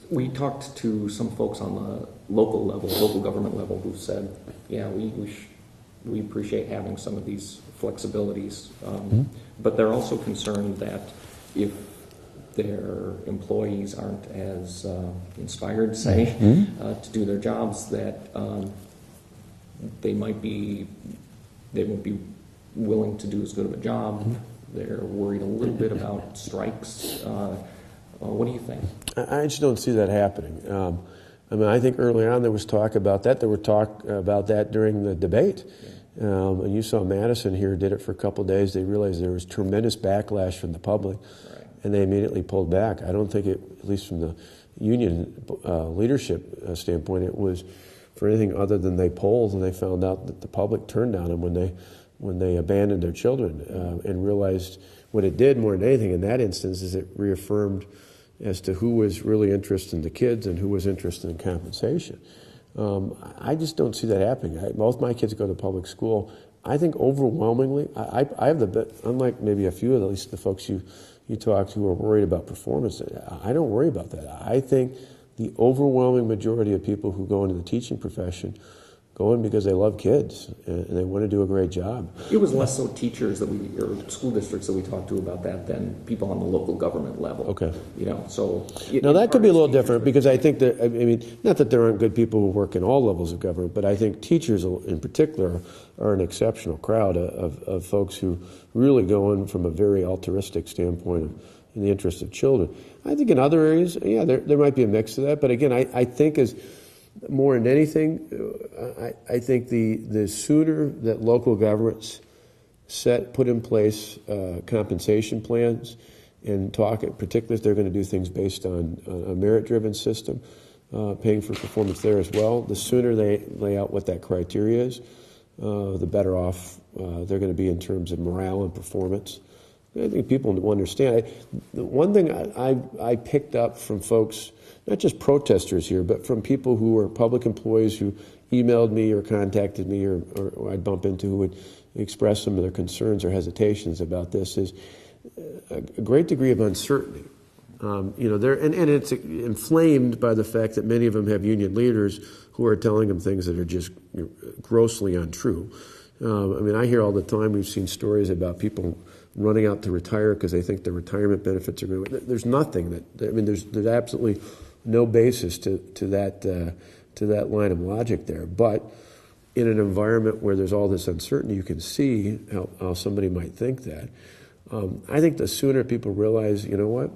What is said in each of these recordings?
We talked to some folks on the local level, local government level, who said, yeah, we appreciate having some of these flexibilities, but they're also concerned that if their employees aren't as inspired, say, to do their jobs, that they won't be willing to do as good of a job. They're worried a little bit about strikes. What do you think? I just don't see that happening. I mean, I think early on there was talk about that. There were talk about that during the debate. And you saw Madison here did it for a couple of days. They realized there was tremendous backlash from the public, and they immediately pulled back. I don't think it, at least from the union leadership standpoint, it was for anything other than they polled and they found out that the public turned on them when they abandoned their children and realized what it did more than anything in that instance is it reaffirmed as to who was really interested in the kids and who was interested in compensation. I just don't see that happening. Both my kids go to public school. I think overwhelmingly, I have unlike maybe a few of at least the folks you talk to who are worried about performance, I don't worry about that. I think the overwhelming majority of people who go into the teaching profession go in because they love kids and they want to do a great job. It was less so teachers or school districts that we talked to about that than people on the local government level. Okay. So now that could be a little different because I think that, I mean, not that there aren't good people who work in all levels of government, but I think teachers in particular are an exceptional crowd of folks who really go in from a very altruistic standpoint in the interest of children. I think in other areas, yeah, there might be a mix of that, but again, I think as more than anything, I think the sooner that local governments put in place compensation plans and talk, particularly if they're going to do things based on a merit-driven system, paying for performance there as well, the sooner they lay out what that criteria is, the better off they're going to be in terms of morale and performance. I think people will understand. The one thing I picked up from folks, not just protesters here, but from people who are public employees who emailed me or contacted me or I'd bump into who would express some of their concerns or hesitations about this, is a great degree of uncertainty. And it's inflamed by the fact that many of them have union leaders who are telling them things that are just grossly untrue. I mean, I hear all the time, we've seen stories about people running out to retire because they think their retirement benefits are going to... There's nothing that... I mean, there's absolutely no basis to that line of logic there. But in an environment where there's all this uncertainty, you can see how somebody might think that. I think the sooner people realize, you know what,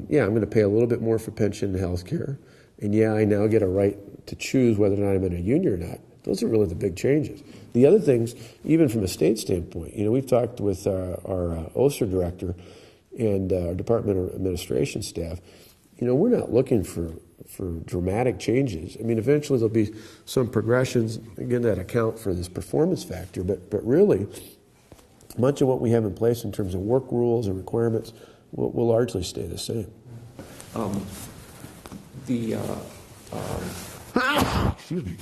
yeah, I'm going to pay a little bit more for pension and health care, and yeah, I now get a right to choose whether or not I'm in a union or not. Those are really the big changes. The other things, even from a state standpoint, we've talked with our OSER director and our Department of Administration staff. We're not looking for dramatic changes. I mean, eventually there'll be some progressions, again, that account for this performance factor, but really, much of what we have in place in terms of work rules and requirements will largely stay the same. Excuse me.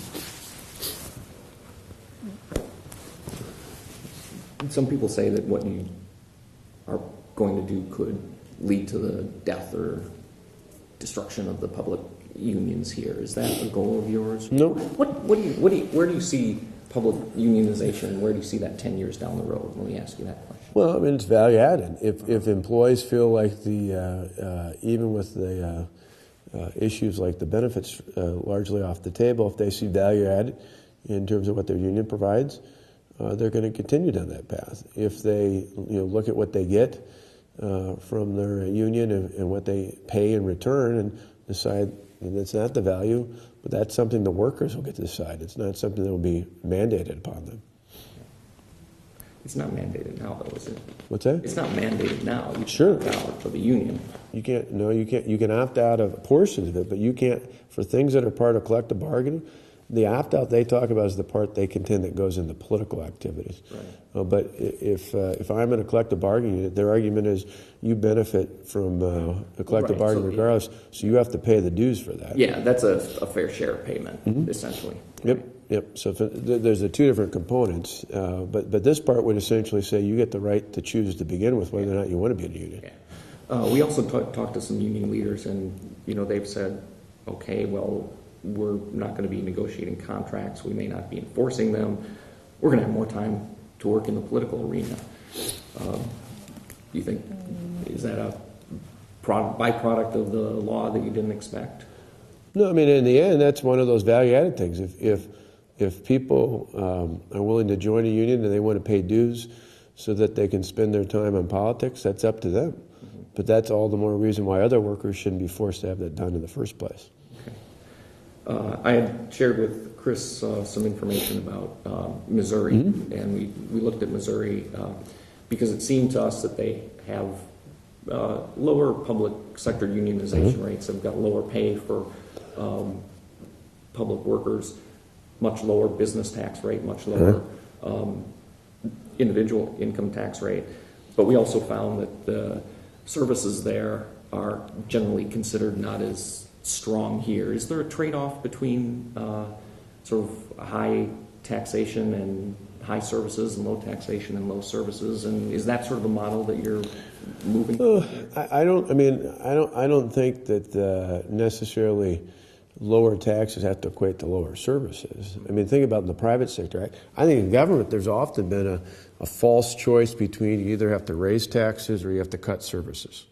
Some people say that what you are going to do could lead to the death or destruction of the public unions here. Is that a goal of yours? No. Where do you see public unionization? Where do you see that 10 years down the road? Let me ask you that question. Well, I mean, it's value added. If employees feel like even with the issues like the benefits largely off the table, if they see value added in terms of what their union provides, they're going to continue down that path. If they look at what they get from their union and what they pay in return and decide that's not the value, but that's something the workers will get to decide. It's not something that will be mandated upon them. It's not mandated now, though, is it? What's that? It's not mandated now. You sure. Opt out for the union. You can't. No, you can't. You can opt out of portions of it, but you can't for things that are part of collective bargaining. The opt-out they talk about is the part they contend that goes into political activities. Right. But if I'm in a collective bargaining unit, their argument is you benefit from a collective bargaining regardless, so you have to pay the dues for that. Yeah, that's a fair share payment, essentially. Yep. So there's the two different components, but this part would essentially say you get the right to choose to begin with whether or not you want to be in a union. Yeah. We also talked to some union leaders, and they've said, okay, well, we're not going to be negotiating contracts. We may not be enforcing them. We're going to have more time to work in the political arena. Do you think, is that a byproduct of the law that you didn't expect? No, I mean, in the end, that's one of those value-added things. If people are willing to join a union and they want to pay dues so that they can spend their time on politics, that's up to them. Mm-hmm. But that's all the more reason why other workers shouldn't be forced to have that done in the first place. Okay. I had shared with Chris some information about Missouri, mm-hmm. and we looked at Missouri because it seemed to us that they have lower public sector unionization mm-hmm. rates. They've got lower pay for public workers, much lower business tax rate, much lower individual income tax rate. But we also found that the services there are generally considered not as strong here. Is there a trade-off between sort of high taxation and high services and low taxation and low services? And is that sort of a model that you're moving? I don't think that necessarily lower taxes have to equate to lower services. I mean, think about in the private sector. I think in government there's often been a false choice between you either have to raise taxes or you have to cut services.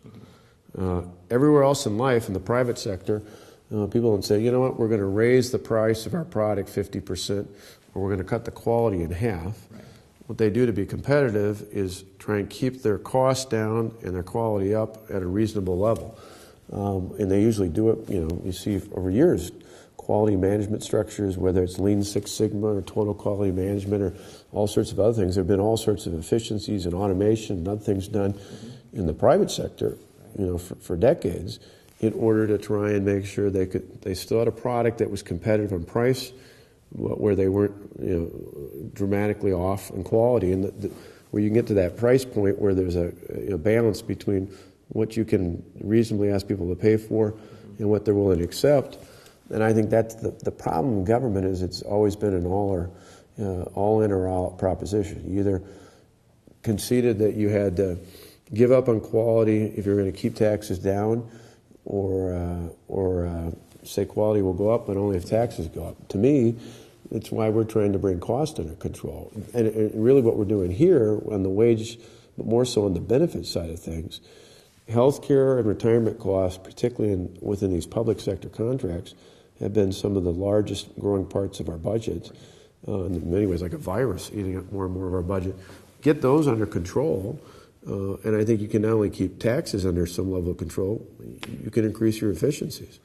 Everywhere else in life, in the private sector, people don't say, you know what, we're going to raise the price of our product 50%, or we're going to cut the quality in half. Right. What they do to be competitive is try and keep their costs down and their quality up at a reasonable level. And they usually do it, you see over years, quality management structures, whether it's Lean Six Sigma or total quality management or all sorts of other things. There have been all sorts of efficiencies and automation and other things done in the private sector, for decades in order to try and make sure they still had a product that was competitive in price, where they weren't, dramatically off in quality, and where you can get to that price point where there's a balance between what you can reasonably ask people to pay for and what they're willing to accept. And I think that's the problem in government is it's always been an all in or out proposition. You either conceded that you had to give up on quality if you're going to keep taxes down, or say quality will go up, but only if taxes go up. To me, it's why we're trying to bring cost under control. And really what we're doing here on the wage, but more so on the benefit side of things, healthcare and retirement costs, particularly within these public sector contracts, have been some of the largest growing parts of our budget. In many ways, like a virus eating up more and more of our budget. Get those under control, and I think you can not only keep taxes under some level of control, you can increase your efficiencies.